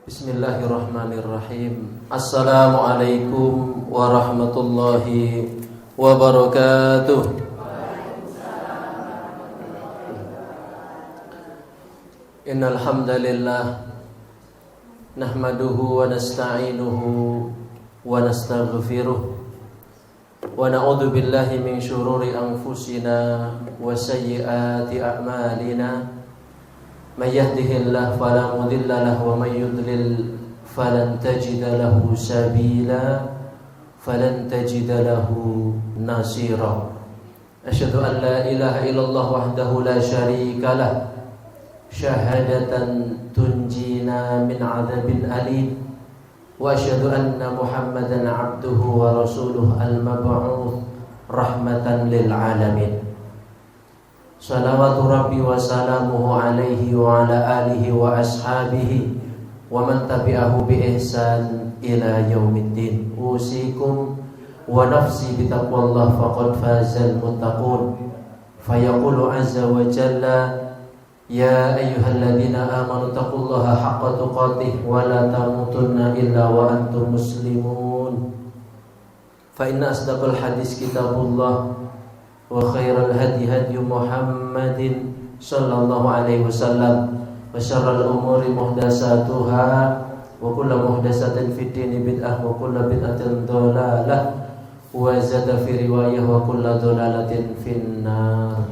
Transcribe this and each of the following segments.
Bismillahirrahmanirrahim. Assalamualaikum warahmatullahi wabarakatuh. Innal hamdalillah nahmaduhu wa nasta'inuhu wa nastaghfiruh wa na'udzu billahi min shururi anfusina wa sayyiati a'malina. Man yahdihillahu fala mudilla lahu wa man yudlil falan tajida lahu sabila falan tajida lahu nasira. Asyhadu an la ilaha illallah wahdahu la syarika lah syahadatan tunjina min adzabin alim wa asyhadu anna Muhammadan abduhu wa rasuluhu al-mab'uts rahmatan lil alamin. Salawatu Rabbi wa salamuhu alaihi wa ala alihi wa ashabihi wa man tabi'ahu bi ihsan ila yaumiddin. Usikum wa nafsi bi taqwallah faqad fazal muttaqun. Fayaqulu azza wa jalla ya ayyuhalladzina amanu taqullaha haqqa tuqatih wa la tamutunna illa wa antum muslimun. Fa inna asdaqal hadis kitabullah wa khairal hadi hadi Muhammadin sallallahu alaihi wasallam wa syarral umuri muhdatsatuha wa kullu muhdatsatin fid dini bid'ah wa kullu bid'atin dhalalah wa zada fi riwayah wa kullu dhalalatin finnar.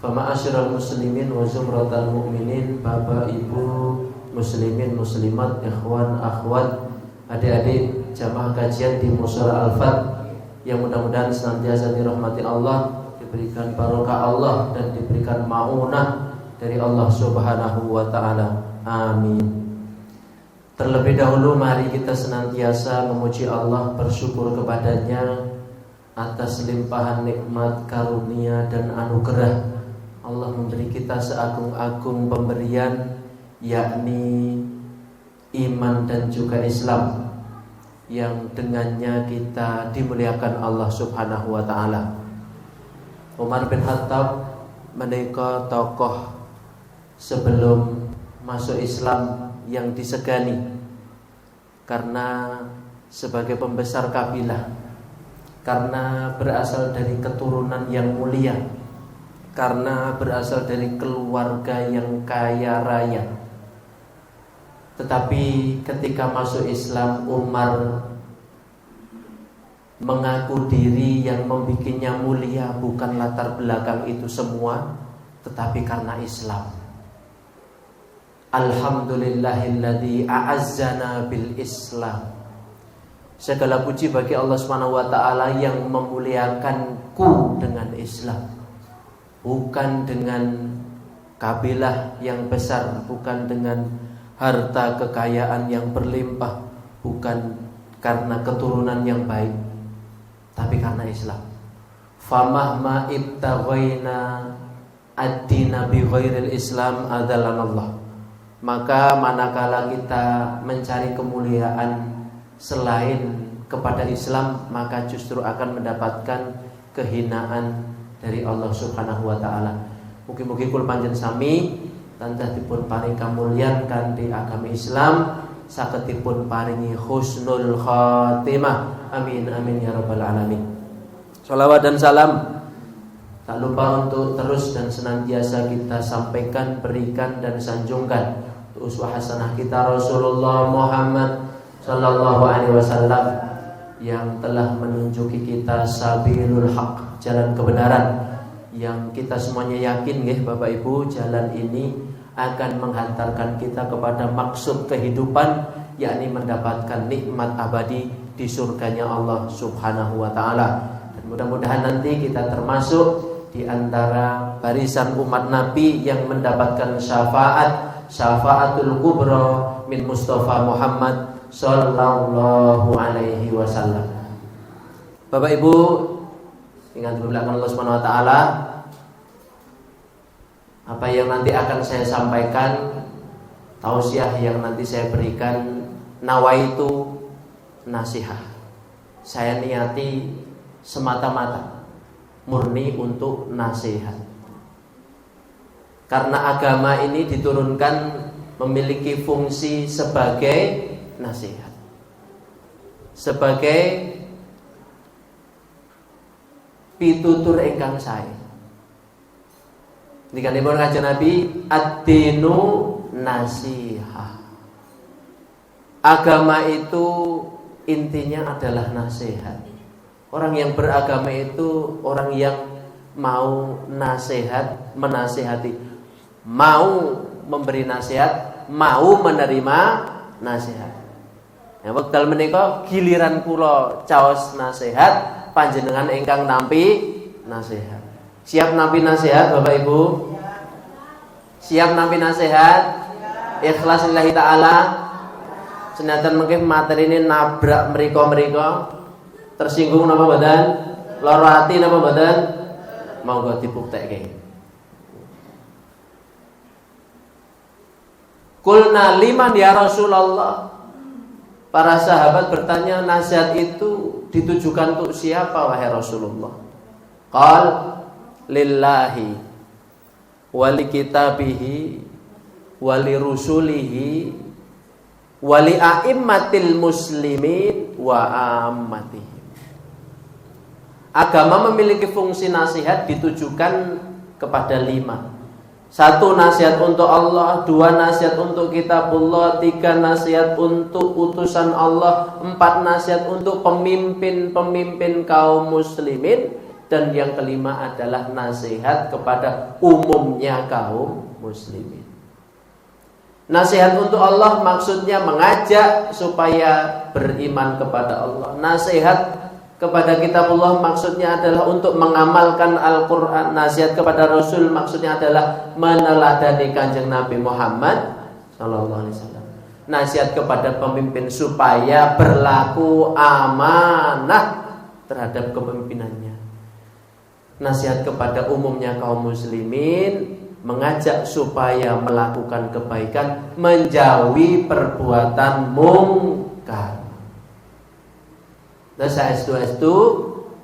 Fa ma'asyiral muslimin wa zumratal mu'minin, Bapak Ibu muslimin muslimat, ikhwan akhwat, adik-adik jamaah kajian di Mushola Al-Fat yang mudah-mudahan senantiasa dirahmati Allah, diberikan barokah Allah dan diberikan maunah dari Allah Subhanahu wa taala. Amin. Terlebih dahulu mari kita senantiasa memuji Allah, bersyukur kepadanya atas limpahan nikmat, karunia dan anugerah. Allah memberi kita seagung-agung pemberian, yakni iman dan juga Islam, yang dengannya kita dimuliakan Allah Subhanahu wa taala. Umar bin Khattab menika tokoh sebelum masuk Islam yang disegani karena sebagai pembesar kabilah, karena berasal dari keturunan yang mulia, karena berasal dari keluarga yang kaya raya. Tetapi ketika masuk Islam, Umar mengaku diri yang membikinnya mulia bukan latar belakang itu semua, tetapi karena Islam. Alhamdulillahilladzi a'azzana bil Islam. Segala puji bagi Allah Subhanahu wa taala yang memuliakanku dengan Islam, bukan dengan kabilah yang besar, bukan dengan harta kekayaan yang berlimpah, bukan karena keturunan yang baik, tapi karena Islam. Famahma ibtaghaina ad-dina bi ghairil Islam adalanallah. Maka manakala kita mencari kemuliaan selain kepada Islam, maka justru akan mendapatkan kehinaan dari Allah Subhanahu wa taala. Mugi-mugi kula panjenengan sami tansah dipun paring kamulyan kanthi agama Islam, sagedipun paringi husnul khatimah. Amin amin ya rabbal alamin. Shalawat dan salam tak lupa untuk terus dan senantiasa kita sampaikan, berikan dan sanjungkan uswah hasanah kita Rasulullah Muhammad sallallahu alaihi wasallam yang telah menunjuki kita sabilul haq, jalan kebenaran, yang kita semuanya yakin nggih Bapak Ibu, jalan ini akan menghantarkan kita kepada maksud kehidupan, yakni mendapatkan nikmat abadi di surganya Allah Subhanahu wa taala. Dan mudah-mudahan nanti kita termasuk di antara barisan umat Nabi yang mendapatkan syafaatul kubra min Mustafa Muhammad sallallahu alaihi wasallam. Bapak Ibu ingat belakang Allah Subhanahu wa taala, apa yang nanti akan saya sampaikan, tausiah yang nanti saya berikan, nawaitu nasihat. Saya niati semata-mata murni untuk nasihat. Karena agama ini diturunkan memiliki fungsi sebagai nasihat, sebagai pitutur ingkang sae. Dikatakan kanjeng Nabi, ad-dinu nasihah. Agama itu intinya adalah nasihat. Orang yang beragama itu orang yang mau nasihat, menasihati, mau memberi nasihat, mau menerima nasihat. Ya, wekdal menika giliran kula caos nasihat, panjenengan ingkang nampi nasihat. Siap nampi nasihat Bapak Ibu? Siap nampi nasihat? Ikhlas lillahi ta'ala. Senajan mungkin materi ini nabrak mereka-mereka, tersinggung napa mboten? Lara ati napa mboten? Monggo dibuktekke. Qulna liman ya Rasulullah. Para sahabat bertanya, nasihat itu ditujukan untuk siapa wahai Rasulullah? Qal lillahi wali kitabihi wali rusulihi wali a'immatil muslimin wa ammatihim. Agama memiliki fungsi nasihat ditujukan kepada 5. 1 nasihat untuk Allah, 2 nasihat untuk kitabullah, 3 nasihat untuk utusan Allah, 4 nasihat untuk pemimpin-pemimpin kaum muslimin, dan yang kelima adalah nasihat kepada umumnya kaum muslimin. Nasihat untuk Allah maksudnya mengajak supaya beriman kepada Allah. Nasihat kepada kitabullah maksudnya adalah untuk mengamalkan Al-Quran. Nasihat kepada Rasul maksudnya adalah meneladani kanjeng Nabi Muhammad SAW. Nasihat kepada pemimpin supaya berlaku amanah terhadap kepemimpinannya. Nasihat kepada umumnya kaum muslimin, mengajak supaya melakukan kebaikan, menjauhi perbuatan mungkar. Dan saestu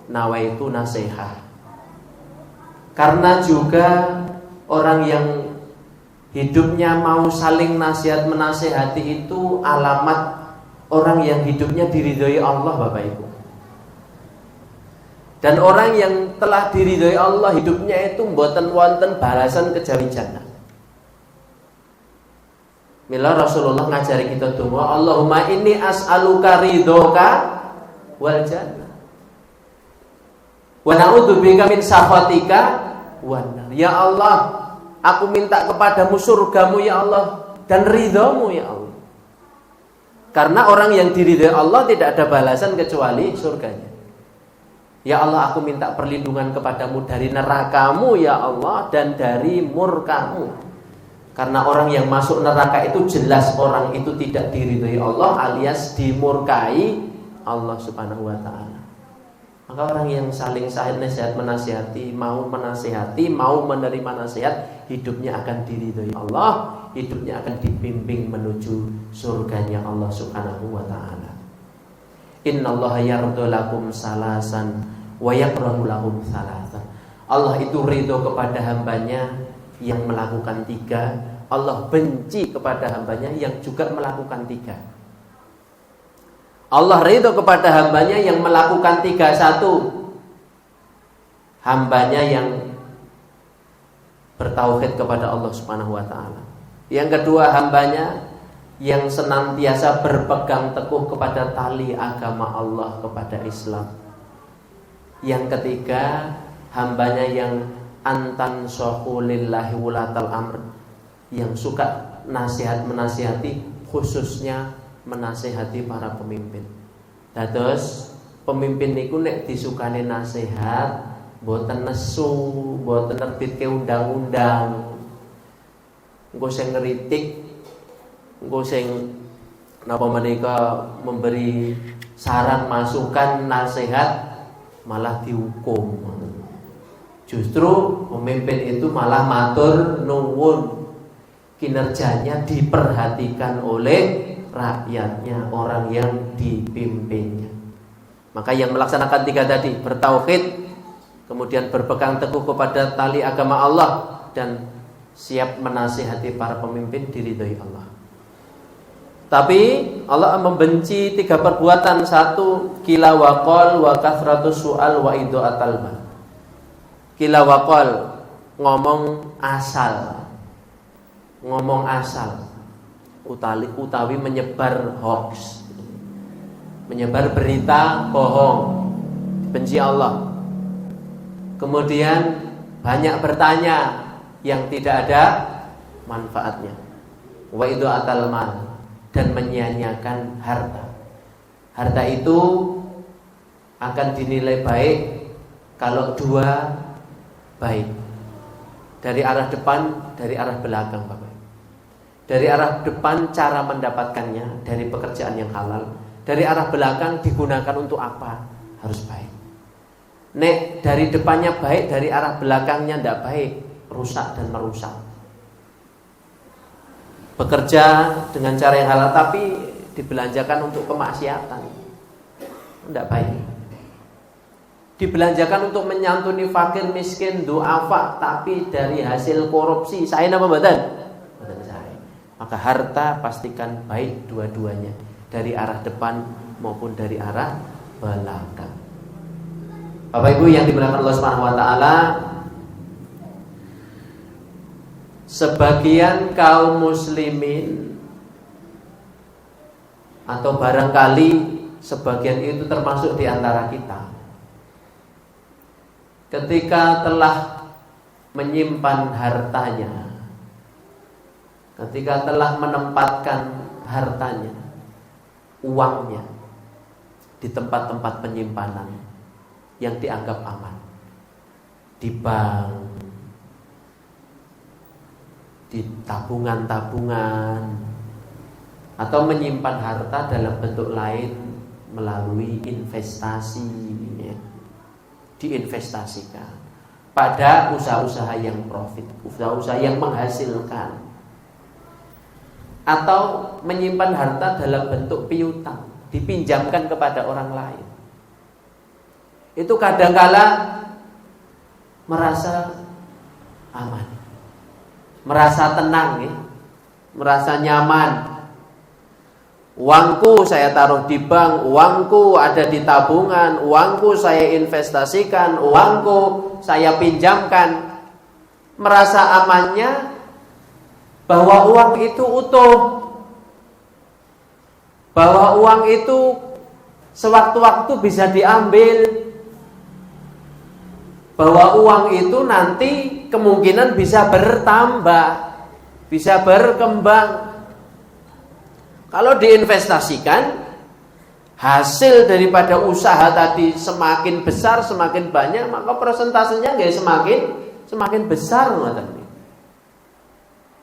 nawaitu nasihat. Karena juga orang yang hidupnya mau saling nasihat menasehati itu alamat orang yang hidupnya diridhoi Allah Bapak Ibu. Dan orang yang telah diridhoi Allah hidupnya itu mboten wonten balasan kejawi jannah. Mila Rasulullah ngajari kita donga, Allahumma inni as'aluka ridhoka wal jannah wa na'udzubika min sakhatika wan nar. Ya Allah, aku minta kepadamu surgamu ya Allah dan ridhamu ya Allah. Karena orang yang diridhoi Allah tidak ada balasan kecuali surganya. Ya Allah, aku minta perlindungan kepadamu dari nerakamu ya Allah dan dari murkamu. Karena orang yang masuk neraka itu jelas orang itu tidak diridhoi Allah alias dimurkai Allah Subhanahu wa ta'ala. Maka orang yang saling nasihat menasihati, mau menasihati, mau menerima nasihat, hidupnya akan diridhoi Allah, hidupnya akan dibimbing menuju surganya Allah Subhanahu wa ta'ala. Innallaha yarda lakum salasan wa yakrahu lakum salasan. Allah itu ridho kepada hambanya yang melakukan 3. Allah benci kepada hambanya yang juga melakukan 3. Allah ridho kepada hambanya yang melakukan 3. 1, hambanya yang bertauhid kepada Allah Subhanahu wa ta'ala. Yang kedua, hambanya yang senantiasa berpegang teguh kepada tali agama Allah, kepada Islam. Yang ketiga, hambanya yang antan sohulillahi wulatal amr, yang suka nasihat menasihati, khususnya menasihati para pemimpin. Dados pemimpin niku nek disukani nasihat, mboten nesu, mboten nerbitke undang-undang. Engko sing ngritik, engko sing napa menika memberi saran, masukan, nasihat malah dihukum. Justru pemimpin itu malah matur nuwun, kinerjanya diperhatikan oleh rakyatnya, orang yang dipimpinnya. Maka yang melaksanakan 3 tadi, bertauhid, kemudian berpegang teguh kepada tali agama Allah, dan siap menasihati para pemimpin, diridhoi Allah. Tapi Allah membenci 3 perbuatan. 1, kila waqal wa kathratu su'al wa idha'atal mal. Kila waqal, ngomong asal. Ngomong asal. Utawi menyebar hoax. Menyebar berita bohong. Benci Allah. Kemudian banyak bertanya yang tidak ada manfaatnya. Wa idha'atal mal, dan menyia-nyiakan harta. Harta itu akan dinilai baik kalau 2 baik. Dari arah depan, dari arah belakang, Bapak. Dari arah depan cara mendapatkannya, dari pekerjaan yang halal. Dari arah belakang digunakan untuk apa? Harus baik. Nek dari depannya baik, dari arah belakangnya tidak baik, rusak dan merusak. Bekerja dengan cara yang halal tapi dibelanjakan untuk kemaksiatan, tidak baik. Dibelanjakan untuk menyantuni fakir miskin, duafa, tapi dari hasil korupsi, saya nama badan saya. Maka harta pastikan baik dua-duanya, dari arah depan maupun dari arah belakang. Bapak Ibu yang dimuliakan Allah Subhanahu wa taala, sebagian kaum muslimin atau barangkali sebagian itu termasuk di antara kita, ketika telah menyimpan hartanya, ketika telah menempatkan hartanya, uangnya di tempat-tempat penyimpanan yang dianggap aman, di bank, di tabungan-tabungan, atau menyimpan harta dalam bentuk lain melalui investasi, ya, diinvestasikan pada usaha-usaha yang profit, usaha-usaha yang menghasilkan, atau menyimpan harta dalam bentuk piutang, dipinjamkan kepada orang lain. Itu kadangkala merasa aman, merasa tenang, ya, merasa nyaman. Uangku saya taruh di bank, uangku ada di tabungan, uangku saya investasikan, uangku saya pinjamkan. Merasa amannya bahwa uang itu utuh, bahwa uang itu sewaktu-waktu bisa diambil, bahwa uang itu nanti kemungkinan bisa bertambah, bisa berkembang. Kalau diinvestasikan, hasil daripada usaha tadi semakin besar, semakin banyak, maka persentasenya nggak semakin besar.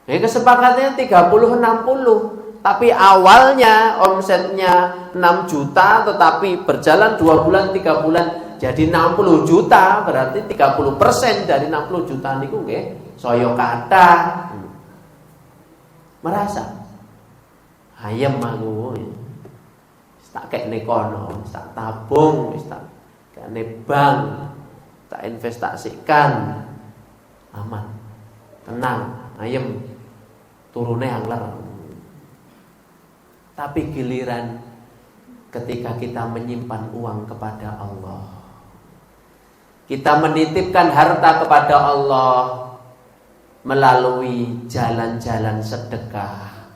Jadi kesepakatannya 30-60, tapi awalnya omsetnya 6 juta, tetapi berjalan 2 bulan, 3 bulan jadi 60 juta, berarti 30% dari 60 juta niku nggih saya kata merasa ayam aku tak kene kono, tak tabung, tak kene bank, tak investasikan, aman, tenang, ayam turune angler. Tapi giliran ketika kita menyimpan uang kepada Allah, kita menitipkan harta kepada Allah melalui jalan-jalan sedekah,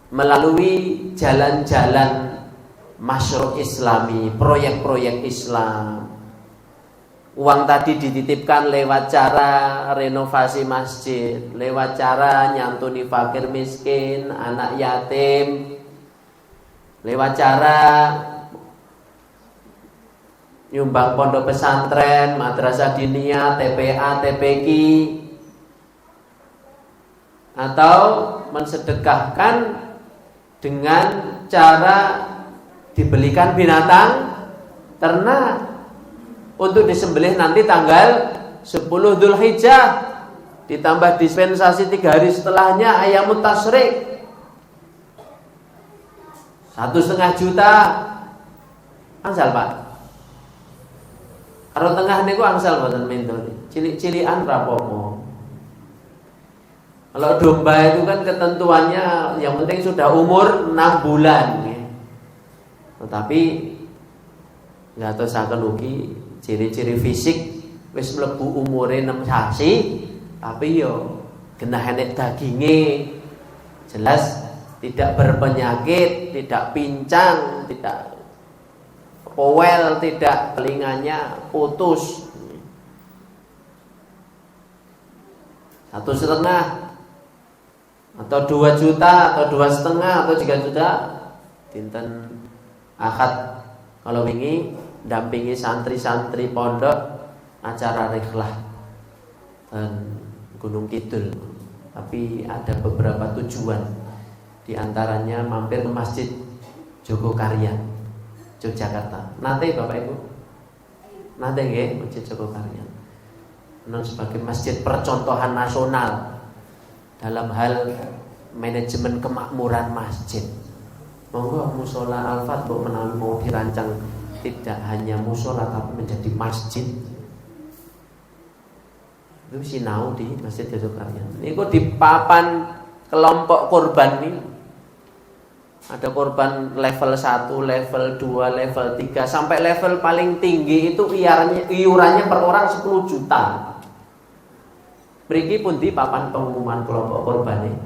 melalui jalan-jalan masyru' islami, proyek-proyek Islam. Uang tadi dititipkan lewat cara renovasi masjid, lewat cara nyantuni fakir miskin, anak yatim, lewat cara nyumbang pondok pesantren, madrasah diniyah, TPA, TPQ, atau mensedekahkan dengan cara dibelikan binatang ternak untuk disembelih nanti tanggal 10 Dzulhijjah, ditambah dispensasi 3 hari setelahnya ayamut tasyrik, 1,5 juta angsal Pak. Karo tengah niku angsal mboten mentul, cilik-cilikan rapopo. Kalau domba itu kan ketentuannya yang penting sudah umur 6 bulan ya. Tetapi nggak tahu saken ugi ciri-ciri fisik wis mlebu umure 6 sasi, tapi yo genah enek daginge. Jelas tidak berpenyakit, tidak pincang, tidak powel, tidak telinganya putus. 1,5 atau 2 juta atau 2,5 atau 3 juta dinten akad kalau wingi dampingi santri-santri pondok acara rihlah dan Gunung Kidul, tapi ada beberapa tujuan, di antaranya mampir ke Masjid Jogokaryan Yogyakarta. Nanti Bapak Ibu, nanti nggih Masjid Jogokaryan sebagai masjid percontohan nasional dalam hal manajemen kemakmuran masjid. Monggo musola Al-Fat mau dirancang tidak hanya musola tapi menjadi masjid. Itu sinau di Masjid Jogokaryan. Niku di papan kelompok korban ini ada korban level 1, level 2, level 3 sampai level paling tinggi itu iurannya per orang 10 juta. Mriki pun di papan pengumuman kelompok korban ini.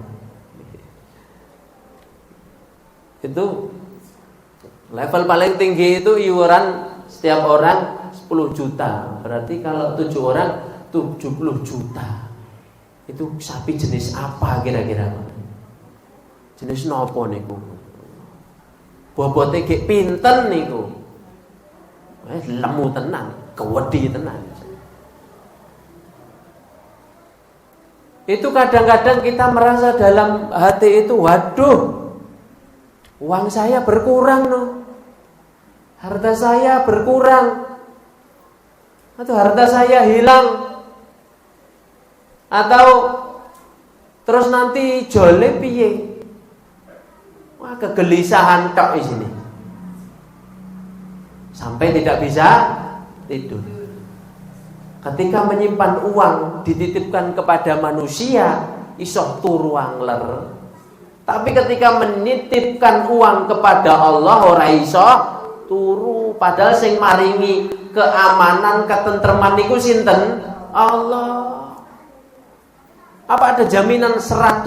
Itu level paling tinggi itu iuran setiap orang 10 juta. Berarti kalau 7 orang 70 juta. Itu sapi jenis apa kira-kira? Jenis nopo niku? Bobote gek pinten niku? Lemu tenan, kewedi tenan. Itu kadang-kadang kita merasa dalam hati itu, waduh, uang saya berkurang no, harta saya berkurang, atau harta saya hilang, atau terus nanti jole piye? Wah, kegelisahan tok di sini. Sampai tidak bisa tidur. Ketika menyimpan uang dititipkan kepada manusia, iso turu angler. Tapi ketika menitipkan uang kepada Allah ora iso turu. Padahal sing maringi keamanan, ketentreman niku sinten? Allah. Apa ada jaminan 100%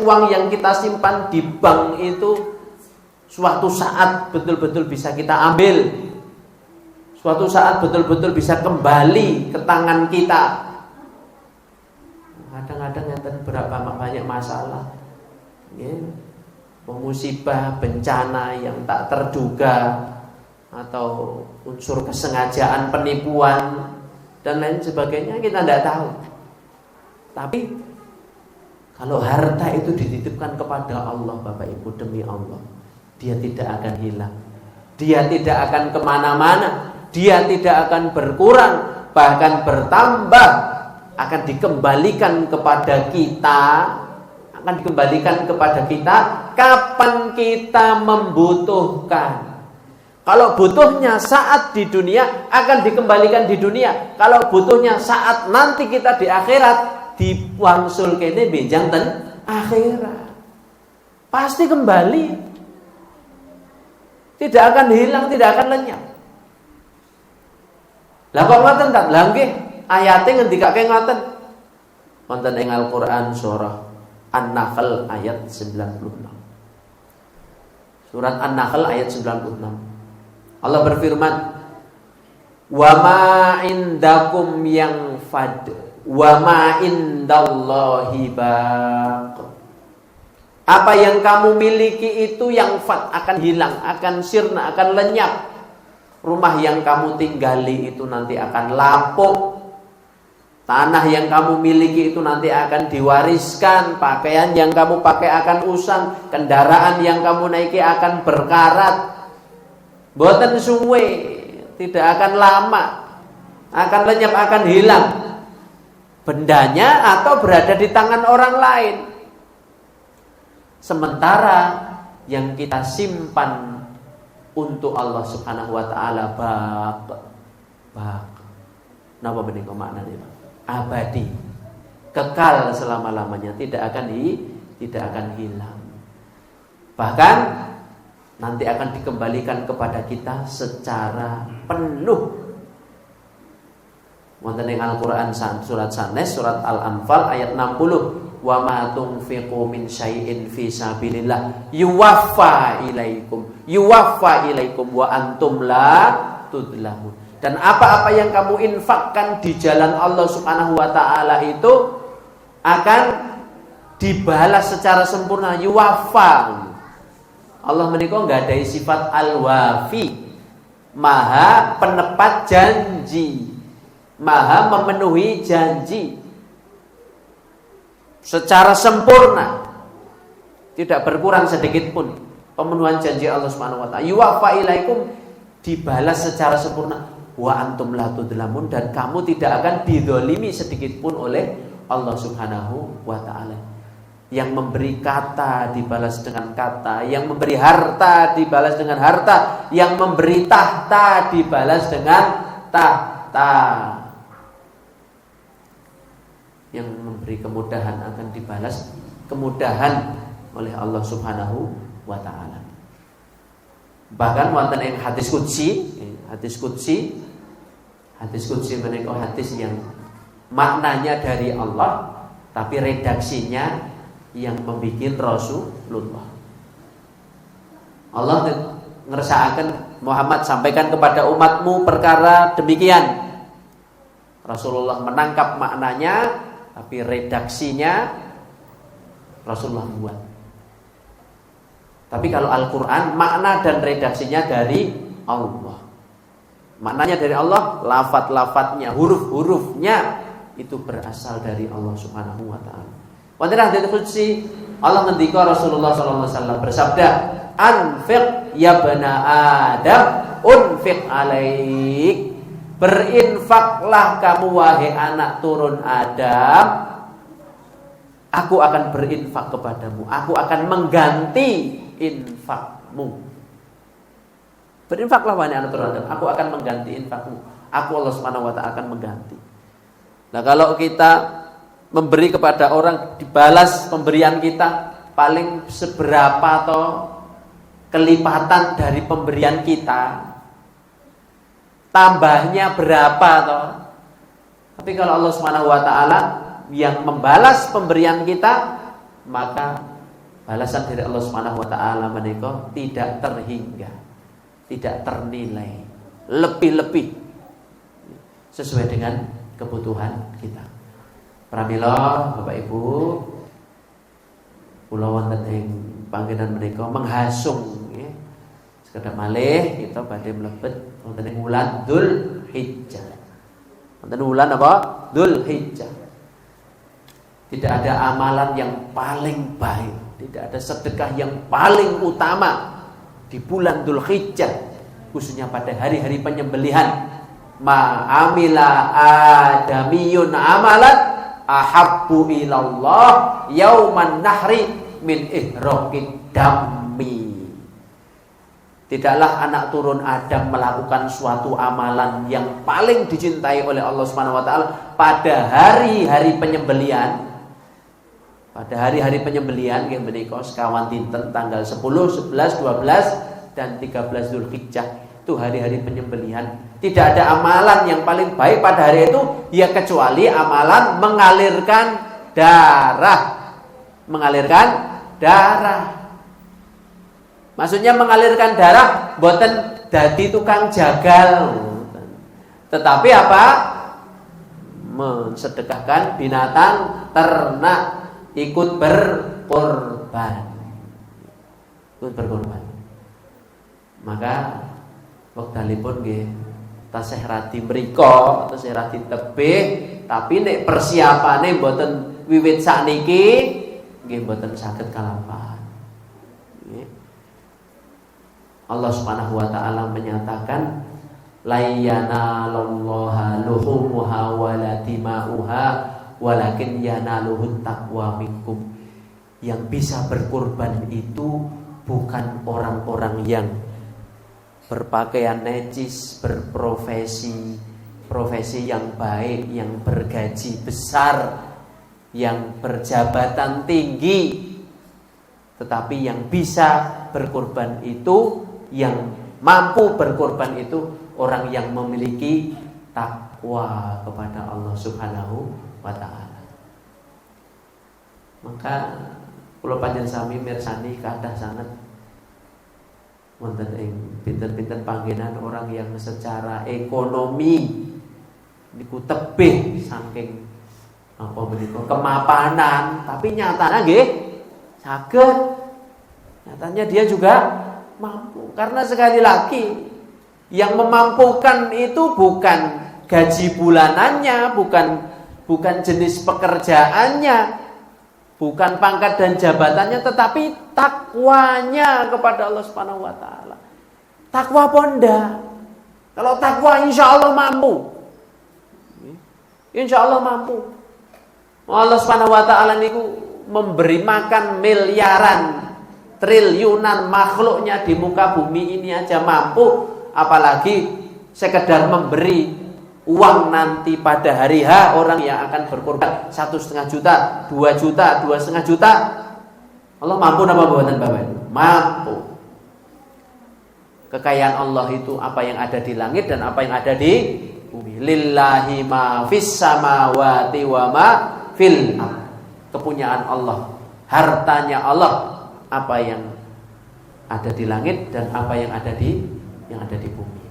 uang yang kita simpan di bank itu suatu saat betul-betul bisa kita ambil? Suatu saat betul-betul bisa kembali ke tangan kita? Kadang-kadang ada berapa banyak masalah ya, musibah, bencana yang tak terduga, atau unsur kesengajaan, penipuan dan lain sebagainya, kita tidak tahu. Tapi kalau harta itu dititipkan kepada Allah, Bapak Ibu, demi Allah, dia tidak akan hilang, dia tidak akan kemana-mana, dia tidak akan berkurang, bahkan bertambah, akan dikembalikan kepada kita, akan dikembalikan kepada kita kapan kita membutuhkan. Kalau butuhnya saat di dunia, akan dikembalikan di dunia. Kalau butuhnya saat nanti kita di akhirat, diwangsul kene benjang ten akhirat, pasti kembali, tidak akan hilang, tidak akan lenyap. Lah kok ngoten ta? Lah nggih, ayate ngendikake ngoten. Wonten ing Al-Qur'an surah An-Nahl ayat 96. Surat An-Nahl ayat 96. Allah berfirman, "Wa ma indakum yanfad wa ma indallahi baq." Apa yang kamu miliki itu yang akan hilang, akan sirna, akan lenyap. Rumah yang kamu tinggali itu nanti akan lapuk. Tanah yang kamu miliki itu nanti akan diwariskan. Pakaian yang kamu pakai akan usang. Kendaraan yang kamu naiki akan berkarat. Boten suwe, tidak akan lama, akan lenyap, akan hilang. Bendanya atau berada di tangan orang lain. Sementara yang kita simpan untuk Allah Subhanahu wa taala bak. Napa menika maknane, Pak? Abadi. kekal selama-lamanya, tidak akan hilang. Bahkan nanti akan dikembalikan kepada kita secara penuh. Wonten ing Al-Qur'an surat sanes, surat Al-Anfal ayat 60, wa ma tunfiqu min syai'in fi sabilillah yuwaffa ilaikum wa antum la tudlamun. Dan apa-apa yang kamu infakkan di jalan Allah Subhanahu wa taala itu akan dibalas secara sempurna, yuwaffa. Allah menika nggadhahi sifat al-wafi, maha penepat janji, maha memenuhi janji secara sempurna, tidak berkurang sedikit pun pemenuhan janji Allah Subhanahu wa taala. Yuwaffa ilaikum, dibalas secara sempurna, wa antum la tudlamun, dan kamu tidak akan didolimi sedikit pun oleh Allah Subhanahu wa taala. Yang memberi kata dibalas dengan kata, yang memberi harta dibalas dengan harta, yang memberi tahta dibalas dengan tahta, yang memberi kemudahan akan dibalas kemudahan oleh Allah Subhanahu wa taala. Bahkan wonten ing hadis qudsi menika hadis yang maknanya dari Allah tapi redaksinya yang membuat Rasulullah. Allah ngersakaken, Muhammad sampaikan kepada umatmu perkara demikian. Rasulullah menangkap maknanya tapi redaksinya Rasulullah buat. Tapi kalau Al-Quran makna dan redaksinya dari Allah. Maknanya dari Allah, lafaz-lafaznya, huruf-hurufnya itu berasal dari Allah Subhanahu wa taala. Wonten hadits qudsi Allah ngendika, Rasulullah sallallahu alaihi wasallam bersabda, "Anfiq ya bana Adam, unfiq alaik." Berinfaklah kamu wahai anak turun Adam, aku akan berinfak kepadamu, aku akan mengganti infakmu. Berinfaklah wahai anak turun Adam, aku akan mengganti infakmu. Aku Allah Subhanahu wa taala akan mengganti. Nah, kalau kita memberi kepada orang, dibalas pemberian kita paling seberapa atau kelipatan dari pemberian kita, tambahnya berapa toh. Tapi kalau Allah Subhanahu wa taala yang membalas pemberian kita, maka balasan dari Allah Subhanahu wa taala menika tidak terhingga, tidak ternilai, lebih-lebih sesuai dengan kebutuhan kita. Pramila Bapak Ibu, kula wonten ing panggenan menika menghasung nggih. Sekedap malih kita badhe mlebet wonten ing wulan Dzulhijjah. Wonten wulan apa? Dzulhijjah. Tidak ada amalan yang paling baik, tidak ada sedekah yang paling utama di bulan Dzulhijjah, khususnya pada hari-hari penyembelihan. Ma amila adamiyun amalan ahabbu ilallah yauman nahri min ihraqid dammi. Tidaklah anak turun Adam melakukan suatu amalan yang paling dicintai oleh Allah Subhanahu wa taala pada hari-hari penyembelihan. Pada hari-hari penyembelihan nggih menika sekawan dinten tanggal 10, 11, 12 dan 13 Dzulhijjah. Itu hari-hari penyembelihan. Tidak ada amalan yang paling baik pada hari itu ya kecuali amalan mengalirkan darah. Mengalirkan darah. Maksudnya mengalirkan darah boten dadi tukang jagal. Tetapi apa? Mensedekahkan binatang ternak, ikut berkorban. Ikut berkorban. Maka wektalipun nggih tasih radi mriko, tasih radi tebih, tapi nek persiapane mboten wiwit sakniki nggih mboten saged kalampahan. Allah Subhanahu wa taala menyatakan la yanalallaha luhumuha wala dima'uha walakin yanaluhut taqwa minkum. Yang bisa berkorban itu bukan orang-orang yang berpakaian necis, berprofesi yang baik, yang bergaji besar, yang berjabatan tinggi, tetapi yang bisa berkorban itu, yang mampu berkorban itu orang yang memiliki takwa kepada Allah Subhanahu wa ta'ala. Maka kula panjenengan sami mirsani kathah sanget wonten ing pinten-pinten panggenan orang yang secara ekonomi niku tebih saking apa menika kemapanan, tapi nyatanya nggih saged. Nyatanya dia juga mampu. Karena sekali lagi yang memampukan itu bukan gaji bulanannya, bukan jenis pekerjaannya, bukan pangkat dan jabatannya, tetapi takwanya kepada Allah Subhanahu wa taala. Takwa ponda. Kalau takwa insya Allah mampu. Insya Allah mampu. Allah Subhanahu wa taala niku memberi makan miliaran, triliunan makhluknya di muka bumi ini aja mampu, apalagi sekedar memberi uang nanti pada hari H orang yang akan berkorban 1,5 juta, 2 juta, 2,5 juta. Allah mampu napa mboten Bapak? Mampu. Kekayaan Allah itu apa yang ada di langit dan apa yang ada di bumi. Lillahi ma fis samawati wa ma fil ardh. Kepunyaan Allah, hartanya Allah, apa yang ada di langit dan apa yang ada di bumi.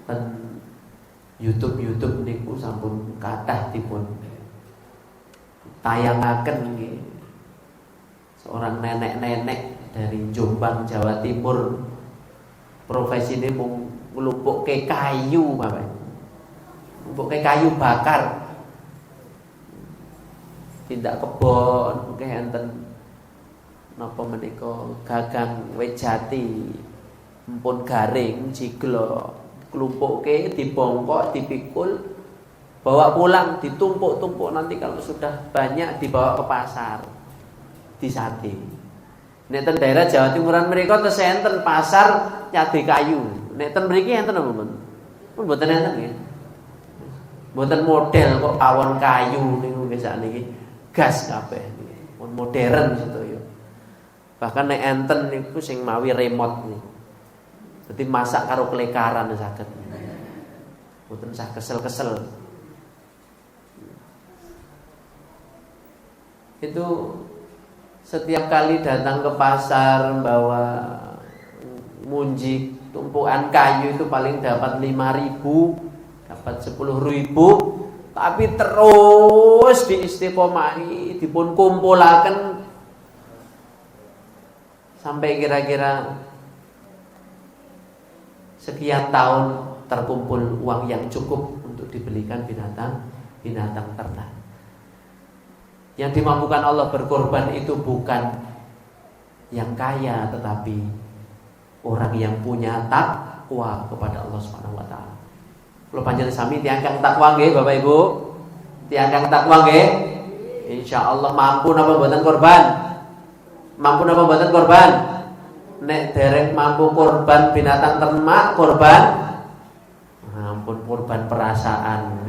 Dan YouTube niku sampun kathah dipun tayangaken nggih. Seorang nenek-nenek dari Jombang, Jawa Timur, profesine mung nglumpukke kayu, Bapak. Nglumpukke kayu bakar. Tindak kebon, mungkin enten napa menika gagang wit jati, empun garing, jiglo, klumpukke, dibongkok, dipikul, bawa pulang, ditumpuk-tumpuk, nanti kalau sudah banyak dibawa ke pasar, disate. Nek ten daerah Jawa Timuran mriku teng enten pasar nyade kayu. Nek ten mriki enten apa men? Pun mboten enten nggih. Mboten model kok pawon kayu niku nggih sakniki. Gas kabeh niki. Pun modern sedaya. Bahkan nek enten niku sing mawi remote niku. Dadi masak karo klekaran saged. Mboten usah kesel-kesel. Itu setiap kali datang ke pasar bawa munjik tumpukan kayu itu paling dapat 5.000, dapat 10.000. Tapi terus diistiqomahi, dipun kumpulaken sampai kira-kira sekian tahun terkumpul uang yang cukup untuk dibelikan binatang ternak. Yang dimampukan Allah berkorban itu bukan yang kaya, tetapi orang yang punya takwa kepada Allah Subhanahu wa taala. Kalau panjenengan sami tiang takwa nggih Bapak Ibu? Tiang takwa nggih? Insyaallah mampu napa mboten korban? Mampu napa mboten korban? Nek dereng mampu korban binatang ternak, korban ampun korban perasaan.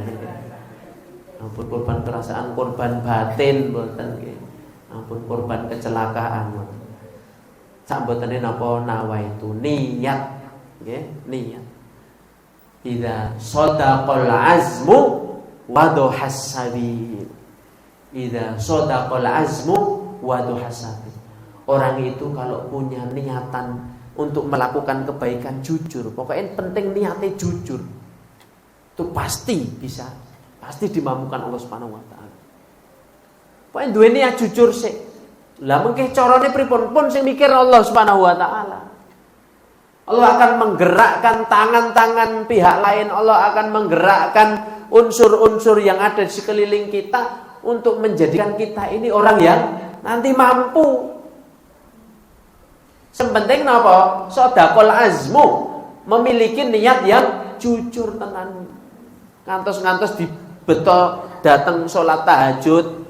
Ampun korban perasaan, korban batin mboten nggih. Ampun korban kecelakaan. Sak mbotene napa nawaitu niat nggih, niat. Idza shadaqal azmu wa duhas sabil. Idza shadaqal azmu wa duhas sabil. Orang itu kalau punya niatan untuk melakukan kebaikan jujur, pokoknya penting niatnya jujur. Itu pasti bisa, pasti dimampukan Allah Subhanahu wa taala. Pokoknya duwe niat jujur sik. Lah mengke carane pripun pun sing mikir Allah Subhanahu wa taala. Allah akan menggerakkan tangan-tangan pihak lain, Allah akan menggerakkan unsur-unsur yang ada di sekeliling kita untuk menjadikan kita ini orang yang nanti mampu. Sepenting napa? Shadaqal azmu, memiliki niat yang jujur tenan. Ngantos-ngantos dibeto dateng salat tahajud,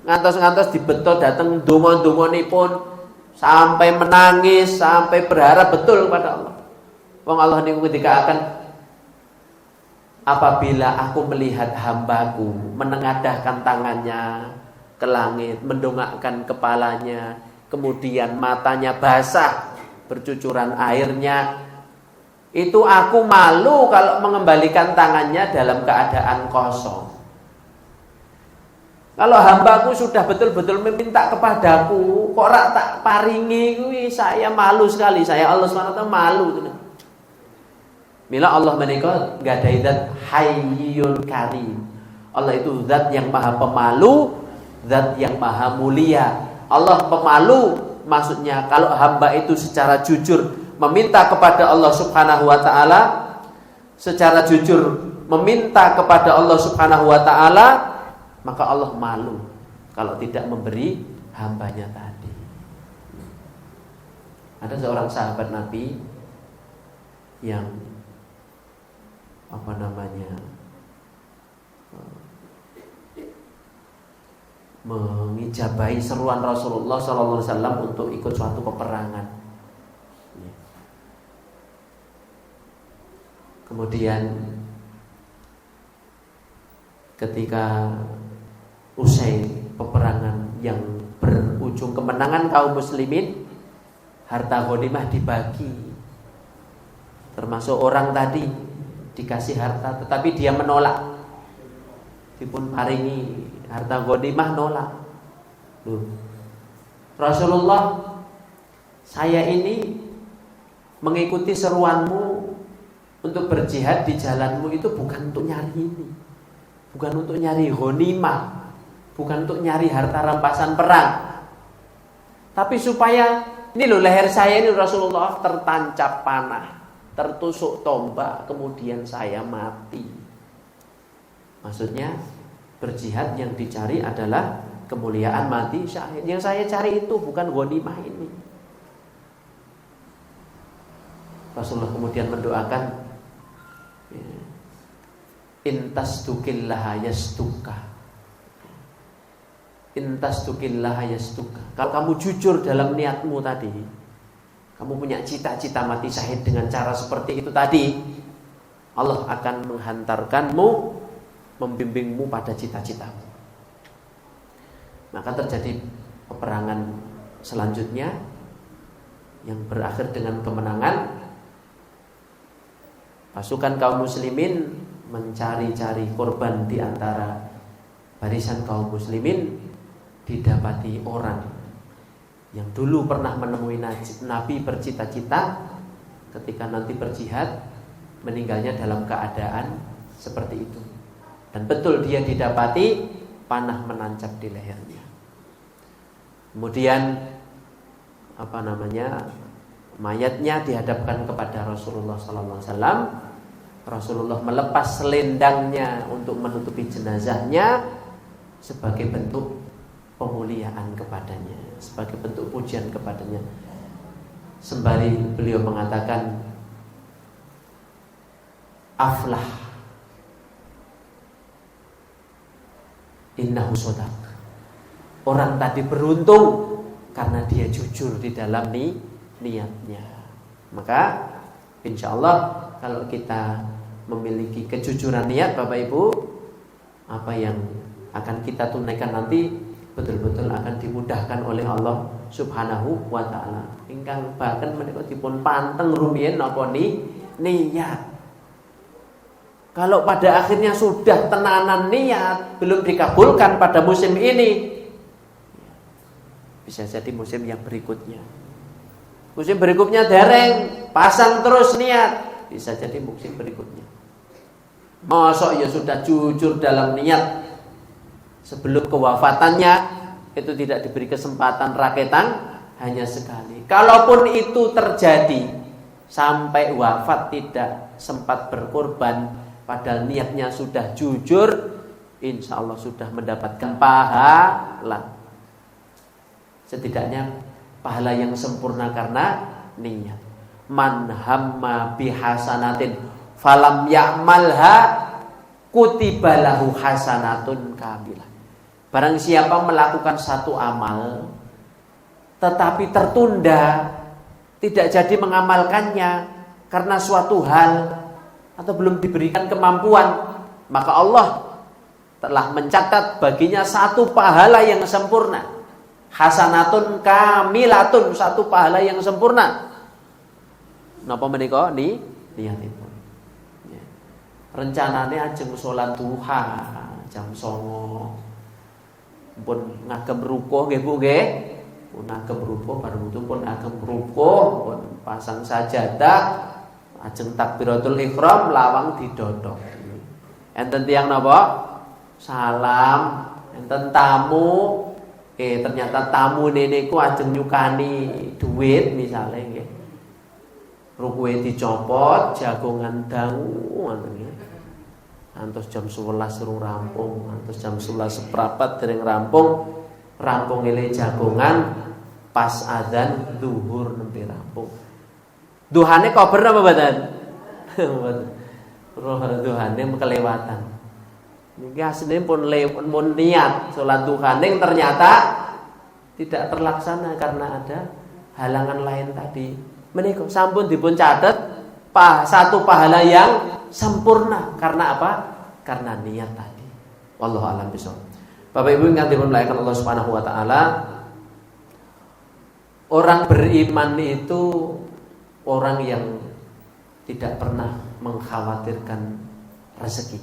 ngantos-ngantos dibeto dateng donga-donganipun, sampai menangis, sampai berharap betul kepada Allah. Wong Allah niku ketika akan apabila aku melihat hambaku menengadahkan tangannya ke langit, mendongakkan kepalanya, kemudian matanya basah, bercucuran airnya, itu aku malu kalau mengembalikan tangannya dalam keadaan kosong. Kalau hambaku sudah betul-betul meminta kepadaku, kok rak tak paringi, saya malu sekali. Saya Allah SWT malu. Mila Allah menika gadai zat Hayyun Karim. Allah itu zat yang maha pemalu, zat yang maha mulia. Allah pemalu, maksudnya kalau hamba itu secara jujur meminta kepada Allah Subhanahu wa taala, secara jujur meminta kepada Allah Subhanahu wa taala, maka Allah malu kalau tidak memberi hambanya tadi. Ada seorang sahabat Nabi yang mengijabahi seruan Rasulullah SAW untuk ikut suatu peperangan. Kemudian ketika usai peperangan yang berujung kemenangan kaum muslimin, harta ghanimah dibagi. Termasuk orang tadi dikasih harta, tetapi dia menolak. Dipun paringi harta ghanimah, nolak. Rasulullah, saya ini mengikuti seruanmu untuk berjihad di jalanmu itu bukan untuk nyari ini, bukan untuk nyari ghanimah, bukan untuk nyari harta rampasan perang, tapi supaya ini loh, leher saya ini Rasulullah tertancap panah, tertusuk tombak, kemudian saya mati. Maksudnya berjihad yang dicari adalah kemuliaan mati syahid. Yang saya cari itu bukan ghanimah ini. Rasulullah kemudian mendoakan, intasdukillaha yastuka, intasdukillaha yastuka. Kalau kamu jujur dalam niatmu tadi, kamu punya cita-cita mati syahid dengan cara seperti itu tadi, Allah akan menghantarkanmu, membimbingmu pada cita-citamu. Maka terjadi peperangan selanjutnya yang berakhir dengan kemenangan. Pasukan kaum muslimin mencari-cari korban di antara barisan kaum muslimin, didapati orang yang dulu pernah menemui Nabi bercita-cita ketika nanti berjihad, meninggalnya dalam keadaan seperti itu. Dan betul dia didapati panah menancap di lehernya. Kemudian mayatnya dihadapkan kepada Rasulullah SAW. Rasulullah melepas selendangnya untuk menutupi jenazahnya sebagai bentuk pemuliaan kepadanya, sebagai bentuk pujian kepadanya. Sembari beliau mengatakan, aflah, innahu shadaq. Orang tadi beruntung karena dia jujur di dalam niatnya. Maka insya Allah kalau kita memiliki kejujuran niat, Bapak Ibu, apa yang akan kita tunaikan nanti betul-betul akan dimudahkan oleh Allah Subhanahu wa taala. Ingkang bahkan menika dipun panteng rumiyin napa niat. Kalau pada akhirnya sudah tenanan niat belum dikabulkan pada musim ini, bisa jadi musim yang berikutnya. Musim berikutnya dereng, pasang terus niat, bisa jadi musim berikutnya. Masa ya sudah jujur dalam niat sebelum kewafatannya, itu tidak diberi kesempatan raketan hanya sekali. Kalaupun itu terjadi sampai wafat tidak sempat berkorban, padahal niatnya sudah jujur, insya Allah sudah mendapatkan pahala. Setidaknya pahala yang sempurna karena niat. Man hamma bihasanatin falam ya'malha kutiba lahu hasanatun kamilah. Barang siapa melakukan satu amal tetapi tertunda, tidak jadi mengamalkannya karena suatu hal, atau belum diberikan kemampuan, maka Allah telah mencatat baginya satu pahala yang sempurna. Hasanatun kamilatun, satu pahala yang sempurna. Napa menika niatipun. Ya. Rencanane ajeng salat duha jam 09.00. Pun ngagem rukuh nggih Bu nggih. Pun ngagem rukuh bareng itu pun ngagem rukuh, pun pasang sajadah, ajeng takbiratul ihram lawang didodok. Enten tiyang napa? Salam, enten tamu. Ternyata tamu niku ajeng nyukani duit misalnya nggih. Rukuhe dicopot, jagongan dangu ngoten nggih. Antos jam 11 durung rampung, antos jam 11 seprapat dereng rampung. Rampung ile jagongan pas adzan zuhur nembe rampung. Duhane kober apa mboten? Mboten. Roh duhane kelewatan. Niki asline pun niat salat duha ning ternyata tidak terlaksana karena ada halangan lain tadi. Menika sampun dipun catet satu pahala yang sempurna karena apa? Karena niat tadi. Wallahu a'lam bishawab. Bapak Ibu ingkang dimuliakan Allah Subhanahu wa taala, orang beriman itu orang yang tidak pernah mengkhawatirkan rezeki.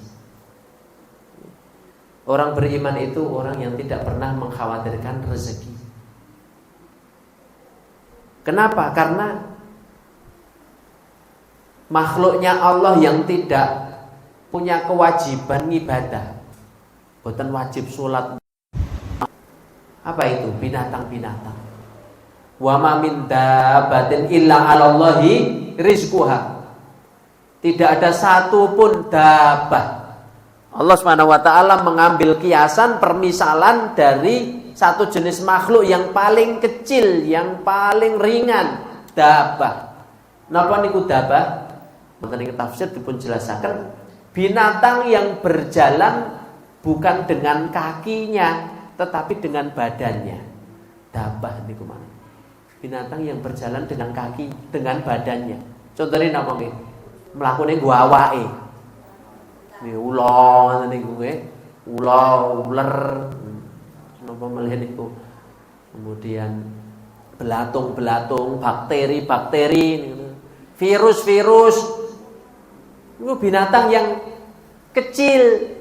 Orang beriman itu orang yang tidak pernah mengkhawatirkan rezeki. Kenapa? Karena makhluknya Allah yang tidak punya kewajiban ibadah, boten wajib sholat. Apa itu? Binatang-binatang. Wa ma min dabbatin illa 'alallahi rizquha. Tidak ada satu pun dabbah. Allah Subhanahu wa taala mengambil kiasan permisalan dari satu jenis makhluk yang paling kecil, yang paling ringan, dabbah. Napa niku dabbah? Mboten ing tafsir dipun jelasaken binatang yang berjalan bukan dengan kakinya tetapi dengan badannya. Dabbah niku mana? Binatang yang berjalan dengan kaki, dengan badannya. Contohnya napa nggih? Mlakune nggo awake. Nih ulo niku nggih. Ular napa malih niku. Kemudian belatung-belatung, bakteri-bakteri, virus-virus. Niku binatang yang kecil.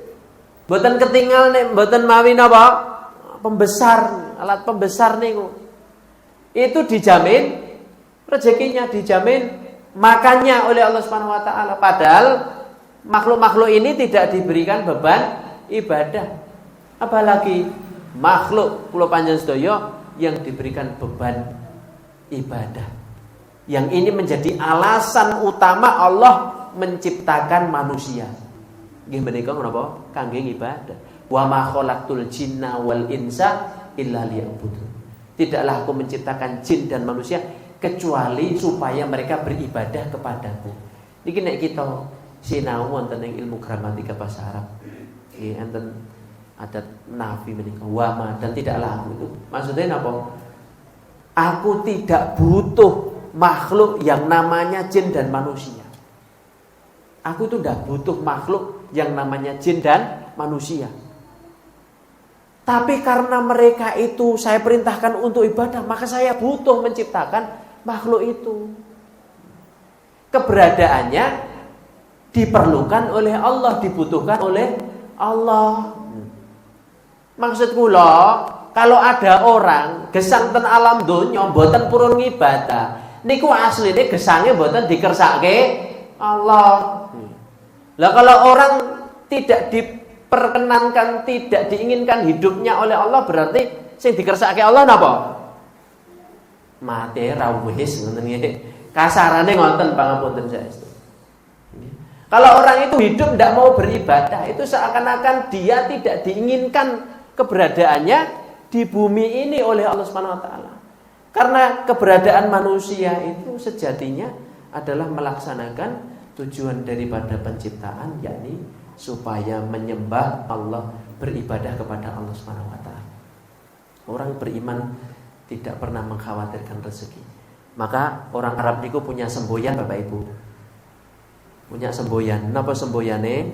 Mboten ketinggal nek mboten mawi napa? Pembesar, alat pembesar niku. Itu dijamin rezekinya, dijamin makannya oleh Allah Subhanahu wa taala. Padahal makhluk-makhluk ini tidak diberikan beban ibadah. Apalagi makhluk kula panjenengan sedaya yang diberikan beban ibadah. Yang ini menjadi alasan utama Allah menciptakan manusia. Nggih menika menapa? Kangge ibadah. Wa ma khalaqtul jinna wal insa illa liya'budun. Tidaklah aku menciptakan jin dan manusia kecuali supaya mereka beribadah kepadaku. Niki nek kita sinau wonten ing ilmu gramatika bahasa Arab. Nggih enten adat nafi menika wa ma dan tidaklah aku itu. Maksudnya napa? Aku tidak butuh makhluk yang namanya jin dan manusia. Aku itu tidak butuh makhluk yang namanya jin dan manusia. Tapi karena mereka itu saya perintahkan untuk ibadah, maka saya butuh menciptakan makhluk itu. Keberadaannya diperlukan oleh Allah, dibutuhkan oleh Allah. Maksud kula, kalau ada orang gesang ten alam donya mboten purun ngibadah, niku asline gesange mboten dikersake Allah. Lah kalau orang tidak diperkenankan, tidak diinginkan hidupnya oleh Allah, berarti sing dikersake Allah napa? Mate ra wis ngoten nggih. Kasarane ngoten pangapunten saestu. Kalau orang itu hidup tidak mau beribadah, itu seakan-akan dia tidak diinginkan keberadaannya di bumi ini oleh Allah Subhanahu wa taala. Karena keberadaan manusia itu sejatinya adalah melaksanakan tujuan daripada penciptaan, yakni supaya menyembah Allah, beribadah kepada Allah Subhanahu wa taala. Orang beriman tidak pernah mengkhawatirkan rezeki. Maka orang Arab niku punya semboyan Bapak Ibu. Punya semboyan. Napa semboyane?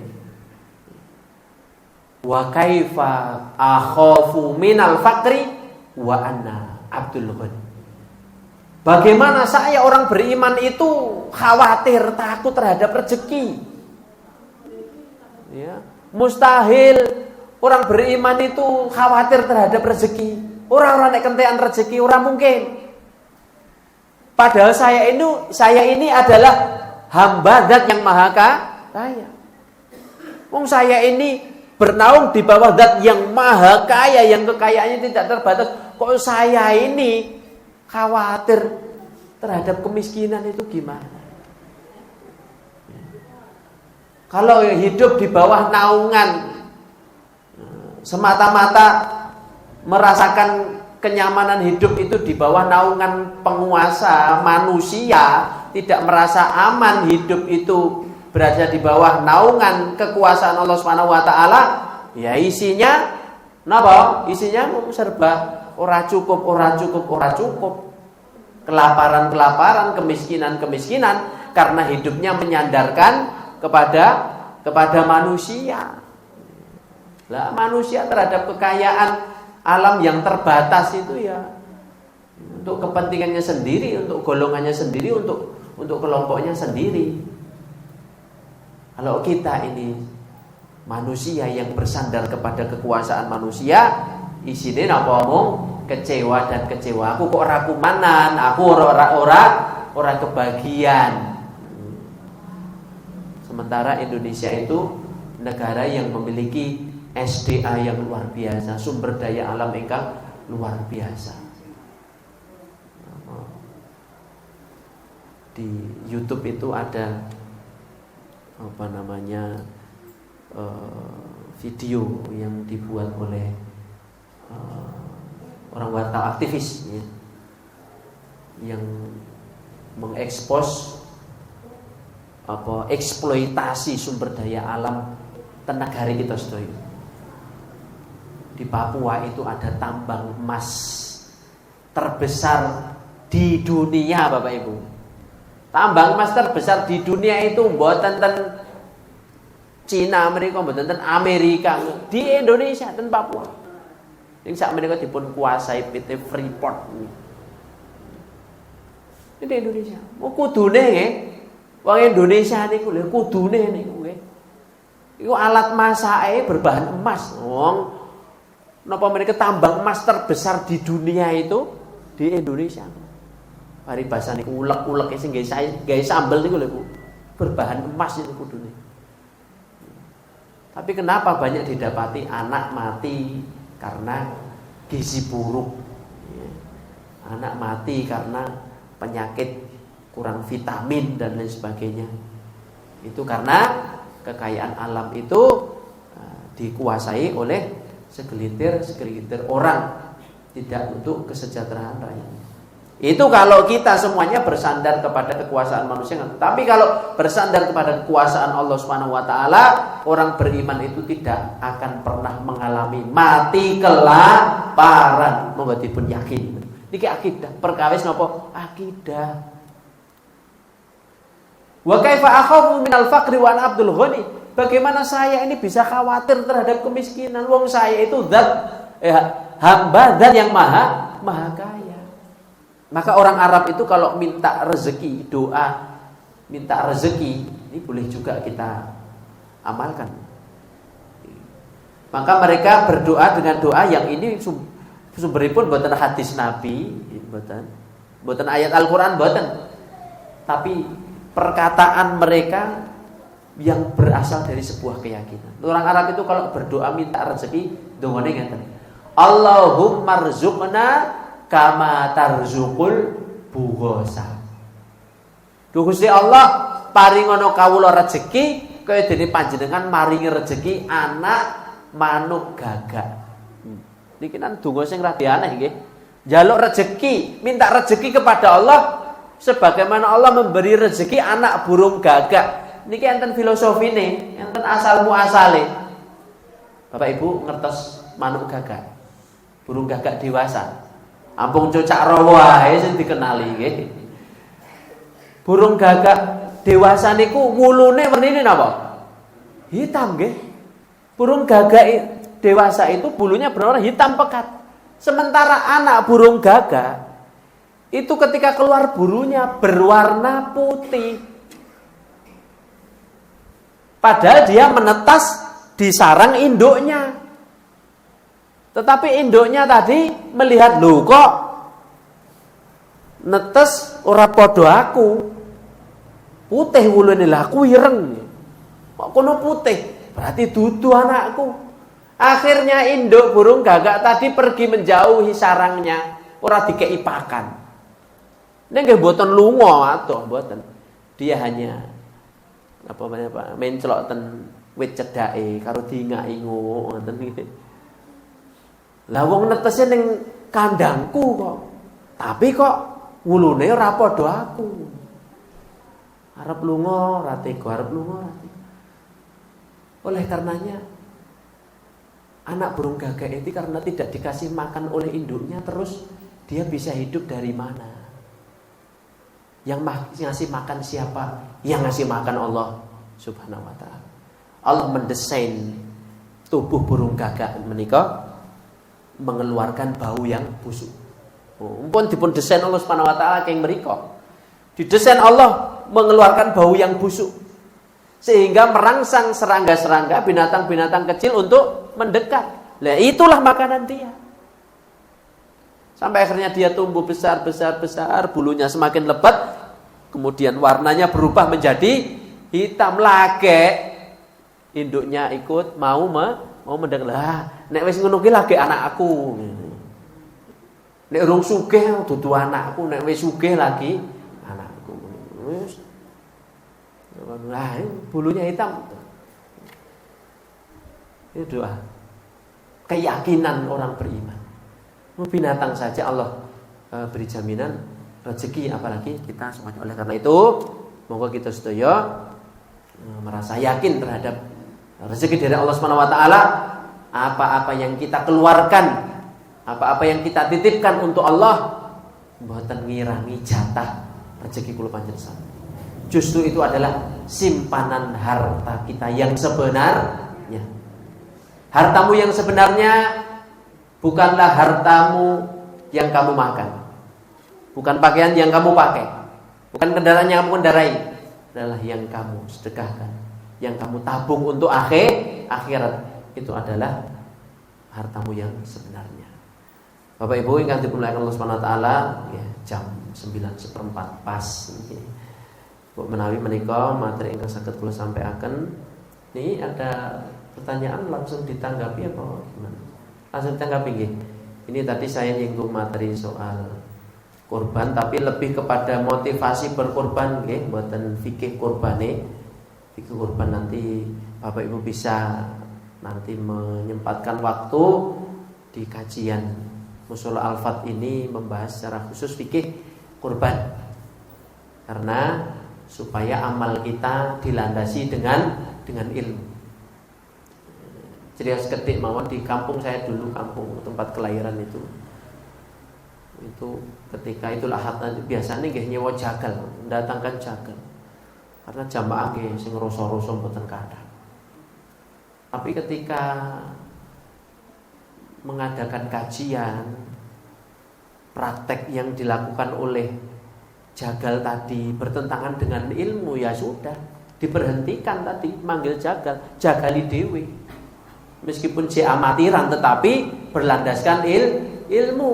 Wa kaifa akhafu minal faqri wa anna abdul ghani. Bagaimana saya orang beriman itu khawatir, takut terhadap rezeki. Ya, mustahil orang beriman itu khawatir terhadap rezeki. Orang-orang nek kentean rezeki ora mungkin. Padahal saya ini adalah hamba Zat yang Maha Kaya. Wong saya ini bernaung di bawah Zat yang Maha Kaya, yang kekayaannya tidak terbatas. Kok saya ini khawatir terhadap kemiskinan itu gimana? Kalau hidup di bawah naungan semata-mata merasakan kenyamanan hidup itu di bawah naungan penguasa manusia, tidak merasa aman hidup itu berada di bawah naungan kekuasaan Allah Subhanahu wa taala, ya isinya napa? Isinya serba ora cukup. Kelaparan, kemiskinan karena hidupnya menyandarkan kepada manusia. Lah manusia terhadap kekayaan alam yang terbatas itu ya untuk kepentingannya sendiri, untuk golongannya sendiri, untuk kelompoknya sendiri. Kalau kita ini manusia yang bersandar kepada kekuasaan manusia, isine napa omong kecewa dan kecewa. Aku kok ora kumanan, aku ora kebagian. Sementara Indonesia itu negara yang memiliki SDA yang luar biasa, sumber daya alam ingkang luar biasa. Di YouTube itu ada video yang dibuat oleh orang wartawan aktivis ya, yang mengekspos eksploitasi sumber daya alam tenagari kita sedaya. Di Papua itu ada tambang emas terbesar di dunia, Bapak Ibu. Tambang emas terbesar di dunia itu mboten ten Cina, Amerika, mboten ten Amerika, di Indonesia ten Papua. Ning sak menika dipun kuasai PT Freeport. Ini di Indonesia. Mau kudune nggih. Wong Indonesia niku lho kudune niku nggih. Iku alat masake berbahan emas. Wong napa mereka tambang emas terbesar di dunia itu di Indonesia. Paribasane ulek-ulek sing gawe sambel niku lho Bu. Berbahan emas itu kudune. Tapi kenapa banyak didapati anak mati karena gizi buruk, anak mati karena penyakit kurang vitamin dan lain sebagainya. Itu karena kekayaan alam itu dikuasai oleh segelintir orang, tidak untuk kesejahteraan rakyat. Itu kalau kita semuanya bersandar kepada kekuasaan manusia. Tapi kalau bersandar kepada kekuasaan Allah Subhanahu wa taala, orang beriman itu tidak akan pernah mengalami mati kelaparan. Monggo dipun yakin. Niki akidah, perkawis napa? Akidah. Wa kaifa akhafu minal faqri wa ana abdul ghani? Bagaimana saya ini bisa khawatir terhadap kemiskinan? Wong saya itu hamba zat yang maha kaya. Maka orang Arab itu kalau minta rezeki, doa minta rezeki, ini boleh juga kita amalkan. Maka mereka berdoa dengan doa yang ini sumberipun boten hadis Nabi, boten ayat Al-Qur'an boten. Tapi perkataan mereka yang berasal dari sebuah keyakinan. Orang Arab itu kalau berdoa minta rezeki, dongane ngeten. Allahumma rzuqna kama tarzuqul bughosa. Duh Gusti Allah paringono kawula rezeki kaya dene panjenengan maringi rezeki anak manuk gagak. Niki kan donga sing rada aneh nggih. Njaluk rezeki, minta rezeki kepada Allah sebagaimana Allah memberi rezeki anak burung gagak. Niki enten filosofine, enten asal muasale. Bapak Ibu ngertos manuk gagak. Burung gagak dewasa. Ampung cocak rawa ae sing dikenali nggih. Burung gagak dewasa niku wulune wernine napa? Hitam nggih. Burung gagak dewasa itu bulunya berwarna hitam pekat. Sementara anak burung gagak itu ketika keluar bulunya berwarna putih. Padahal dia menetas di sarang induknya. Tetapi induknya tadi melihat, loh kok netes ora podo aku. Putih wulune lah aku ireng. Kok kono putih? Berarti dudu anakku. Akhirnya induk burung gagak tadi pergi menjauhi sarangnya, ora dikei pakan. Nek nggih mboten lunga atuh mboten. Dia hanya mencelok ten wit cedake karo dingaki ngoten iki. Lah wong netese ning kandangku kok. Tapi kok wulune ora padha aku. Arep lunga ora tega, arep lunga ora tega. Oleh karenanya anak burung gagak itu karena tidak dikasih makan oleh induknya, terus dia bisa hidup dari mana? Yang ngasih makan siapa? Yang ngasih makan Allah Subhanahu wa ta'ala. Allah mendesain tubuh burung gagak menika mengeluarkan bau yang busuk. Mumpun dipun desain Allah Subhanahu wa ta'ala keng mriku. Didesain Allah mengeluarkan bau yang busuk sehingga merangsang serangga-serangga, binatang-binatang kecil untuk mendekat. Lah itulah makanan dia. Sampai akhirnya dia tumbuh besar, bulunya semakin lebat, kemudian warnanya berubah menjadi hitam lagi. Induknya ikut mau mendekat. Lah, nek wis ngono ki lagi anak aku. Nek urung sugih dudu anakku, nek wis sugih lagi anakku. Wis. Lah, bulunya hitam. Itu doa. Keyakinan orang beriman. Binatang saja Allah beri jaminan rezeki, apalagi kita semuanya. Oleh karena itu, monggo kita sedaya merasa yakin terhadap rezeki dari Allah Subhanahu wa taala. Apa-apa yang kita keluarkan, apa-apa yang kita titipkan untuk Allah, mboten ngirangi jatah rezeki kula panjenengan. Justru itu adalah simpanan harta kita yang sebenarnya. Hartamu yang sebenarnya bukanlah hartamu yang kamu makan, bukan pakaian yang kamu pakai, bukan kendaraan yang kamu kendarai, adalah yang kamu sedekahkan, yang kamu tabung untuk akhirat. Itu adalah hartamu yang sebenarnya. Bapak Ibu ingkang dimuliakan Allah Subhanahu wa taala, ya, jam 9:04 pas. Bu menawi menika materi ingkang saged kula sampaikan. Ini ada pertanyaan langsung ditanggapi apa gimana? Langsung ditanggapi nggih. Ini tadi saya nyinggung materi soal kurban, tapi lebih kepada motivasi berkurban nggih, mboten fikih kurbane. Fikih kurban nanti Bapak Ibu bisa nanti menyempatkan waktu di kajian Mushola Al-Fat ini membahas secara khusus fikih kurban. Karena supaya amal kita dilandasi dengan ilmu. Cerita seketik mawon di kampung saya dulu, kampung tempat kelahiran itu ketika itulah Ahad biasanya nggih nyewa jagal, mendatangkan jagal. Karena jamaah nggih sing rasa-rasa mboten kathah. Tapi ketika mengadakan kajian, praktek yang dilakukan oleh jagal tadi bertentangan dengan ilmu, ya sudah diberhentikan tadi, manggil jagali dewe. Meskipun si amatiran tetapi berlandaskan ilmu.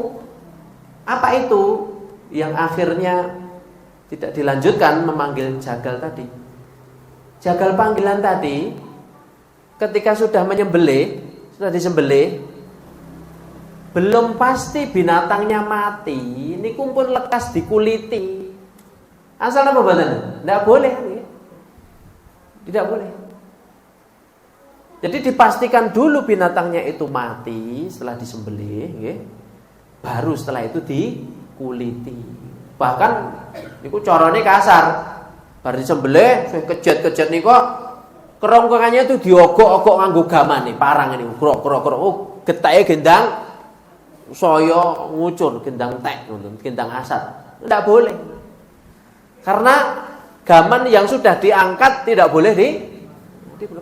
Apa itu yang akhirnya tidak dilanjutkan memanggil jagal tadi? Jagal panggilan tadi ketika sudah disembelih, belum pasti binatangnya mati, ini kumpul lekas dikuliti. Asal apa badan? Tidak boleh. Tidak boleh. Jadi dipastikan dulu binatangnya itu mati setelah disembelih, baru setelah itu dikuliti. Bahkan niku carane kasar. Bar disembelih, kejet-kejet niku kerongkongannya itu diogok-ogok nganggo gaman nih, parang ini, krok. Oh, getake gendang saya ngucur, gendang tek, gendang asat. Tidak boleh. Karena gaman yang sudah diangkat tidak boleh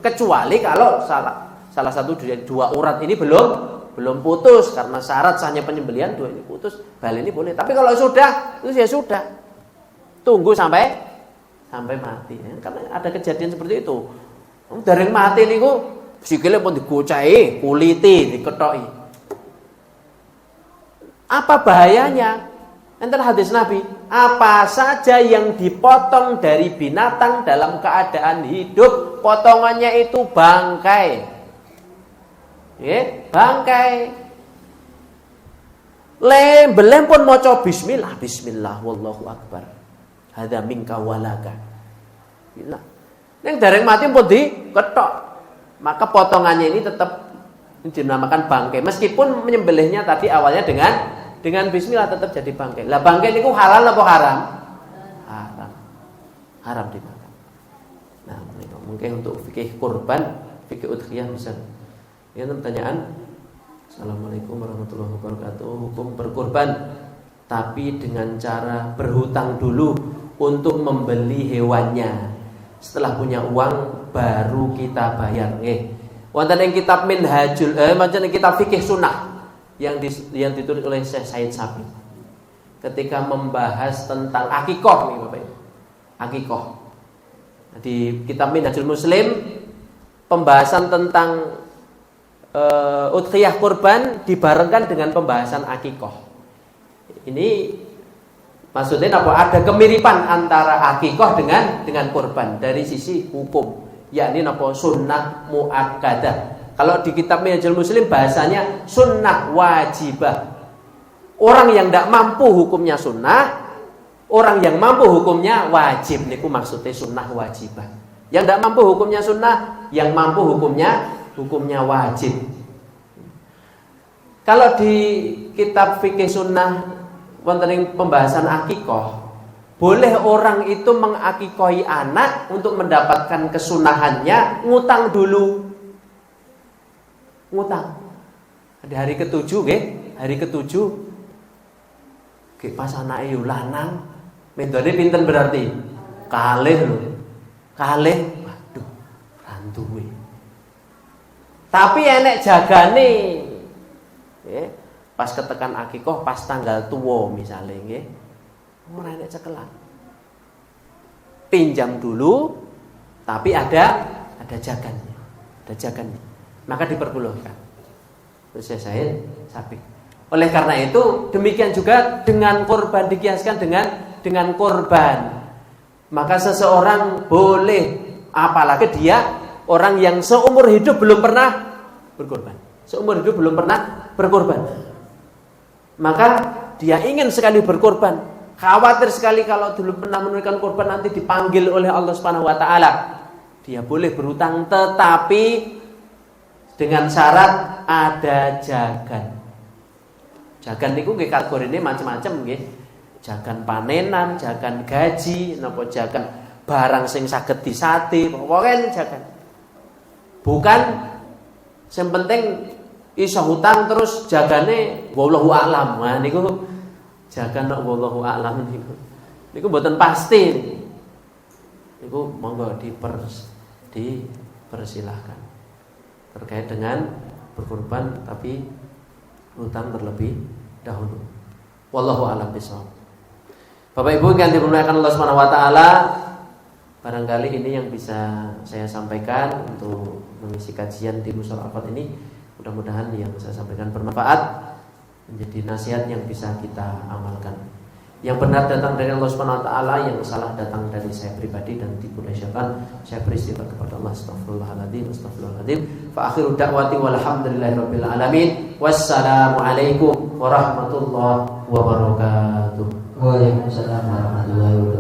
kecuali kalau salah satu dari dua urat ini belum putus karena syarat sahnya penyembelihan dua ini putus, bal ini boleh. Tapi kalau sudah itu ya sudah. Tunggu sampai mati ya. Karena ada kejadian seperti itu. Dereng mati niku sikile pun digocai, kuliti diketoki. Apa bahayanya? Enten hadis Nabi, apa saja yang dipotong dari binatang dalam keadaan hidup, potongannya itu bangkai. Ya, bangkai. Belem pun maca bismillah, bismillah wallahu akbar. Hadza minka walaka. Bila yang dereng mati pun diketok, maka potongannya ini tetap dinamakan bangkai. Meskipun menyembelihnya tadi awalnya dengan bismillah tetap jadi bangkai. Lah bangkai niku halal apa haram? Haram. Haram dimakan. Nah, mungkin untuk fikih kurban, fikih udhiyah bisa. Ini pertanyaan. Assalamualaikum warahmatullahi wabarakatuh. Hukum berkurban tapi dengan cara berhutang dulu untuk membeli hewannya. Setelah punya uang baru kita bayar. Wonten ing kitab Minhajul macam kitab fikih sunnah yang ditulis oleh Syekh Said Sabiq ketika membahas tentang akikoh nih Bapak. Akikoh. Di kitab Minhajul Muslim pembahasan tentang udhiyah kurban dibarengkan dengan pembahasan akikoh. Ini maksudnya apa? Ada kemiripan antara akikoh dengan kurban dari sisi hukum, yakni apa? Sunnah muakkadah. Kalau di kitab Minhajul Muslim bahasanya sunnah wajibah. Orang yang tidak mampu hukumnya sunnah, orang yang mampu hukumnya wajib. Niku maksudnya sunnah wajibah. Yang tidak mampu hukumnya sunnah, yang mampu hukumnya wajib. Kalau di kitab fikih sunnah wonten pembahasan akikoh, boleh orang itu mengakikohi anak untuk mendapatkan kesunahannya ngutang dulu. Ngutang. Di hari ke-7 nggih, hari ke-7 nggih pas anake yo lanang, mendone pinten berarti? Kalih lho. Kalih. Waduh, randuwe. Tapi enek jagane. Nggih, pas ketekan akikoh pas tanggal tuwa misalnya nggih. Ora enek cekelan. Pinjam dulu tapi ada jagannya. Ada jagannya. Maka diperbolehkan. Terus saya Sabiq. Oleh karena itu demikian juga dengan korban dikiaskan dengan korban. Maka seseorang boleh, apalagi dia orang yang seumur hidup belum pernah berkorban. Seumur hidup belum pernah berkorban. Maka dia ingin sekali berkorban. Khawatir sekali kalau dulu pernah menunaikan korban nanti dipanggil oleh Allah Subhanahu wa taala. Dia boleh berutang tetapi dengan syarat ada jagan. Jagan niku nggih kategorine macam-macam nggih. Jagan panenan, jagan gaji, napa jagan barang sing saged disate, pokoke jagan. Bukan sing penting iso hutang terus jagane wallahu a'lam. Nah niku jagan nek wallahu a'lam niku. Niku mboten pasti. Niku monggo dipersilahkan. Terkait dengan berkorban tapi hutang terlebih dahulu. Wallahu a'lam bishawab. Bapak Ibu yang dimuliakan Allah Subhanahu wa taala, barangkali ini yang bisa saya sampaikan untuk mengisi kajian di Mushola Al-Fat ini. Mudah-mudahan yang saya sampaikan bermanfaat, menjadi nasihat yang bisa kita amalkan. Yang benar datang dari Allah Subhanahu wa taala, yang salah datang dari saya pribadi dan tipu daya syaitan. Saya beristighfar kepada Allah. Astagfirullahaladzim. Fa akhiru da'wati walhamdulillahirabbil alamin. Wassalamualaikum warahmatullahi wabarakatuh. Waalaikumsalam warahmatullahi wabarakatuh.